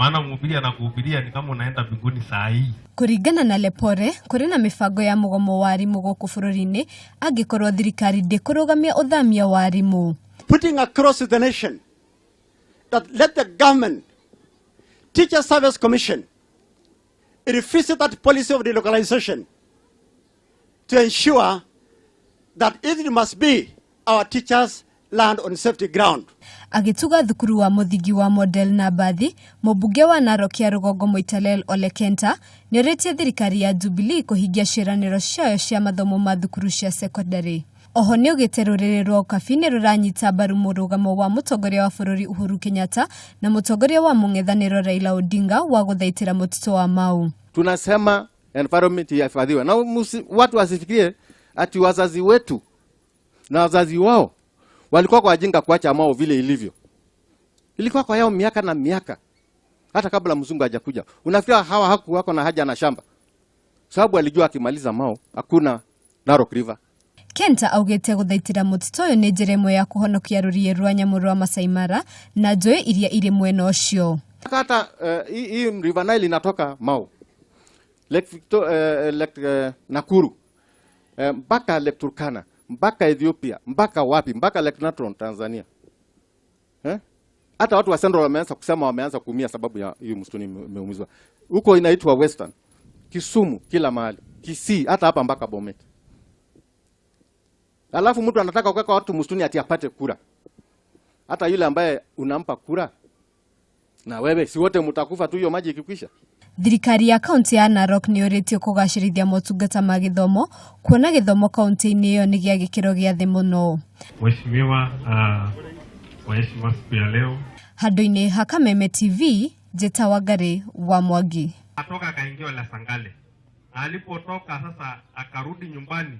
Maana mhubiri anakuhubiria ni kama unaenda mbinguni saa hii. Kuringana na Lepore, kuri na mibango ya mugomo wa arimu guku bururi-ini angikorwo thirikari ndikurugamia uthamia wa arimu. Putting across the nation that let the government, Teacher Service Commission, revisit that policy of delocalization to ensure that it must be our teachers land on safety ground. Agituga thukuru wa muthingi wa model na bathi, mubunge wa Narok ya Rugongo Moitalel Olekenta nioritie thirikari ya Jubilee kuhingia ciraniro ciao cia mathomo ma thukuru cia secondary. Oho ni ugite ruriri rwa ukabini ruranyita mbaru murugamo wa mutongoria wa bururi Uhuru Kenyatta na mutongoria wa mung'ethaniro Raila Odinga wa guthaitira mutito wa Mau. Tunasema environment ihifadhiwe. Na watu wasifikirie ati wazazi wetu na wazazi wao walikuwa kwa ajinga kuacha Mau vile ilivyo. Ilikuwa kwa yao miaka na miaka. Hata kabla mzungu hajakuja. Unafikiria hawa hakuwako na haja na shamba. Sababu alijua akimaliza Mau hakuna Narok River. Kenta augete guthaitira mutito yo ni njira imwe ya kuhonokia ruriĩ rwa nyamũ rwa Masai Mara na njũĩ iria iri mwena ucio. Hata hii River Nile inatoka Mau. Lake Nakuru. Mpaka Lake Turkana, mpaka Ethiopia, mpaka wapi, mpaka Lake Natron Tanzania. Hata watu wa Central wameanza kusema wameanza kuumia sababu ya hiyo msituni imeumizwa. Huko inaitwa Western, Kisumu kila mahali, Kisii hata hapa mpaka Bomet. Alafu mtu anataka kuweka watu msituni ati apate kura. Hata yule ambaye unampa kura na wewe si wote mtakufa tu hiyo maji ikikwisha. Thirikari ya kaunti ya Narok nioritie kugacirithia motungata ma githomo kuona githomo kaunti-ini iyo ni gia gikiro gia thi muno. Mheshimiwa waheshimiwa siku ya leo. Handu-ini ha Kameme TV, Jeta Wangari wa Mwangi. Atoka akaingia la Sangale. Alipotoka sasa akarudi nyumbani.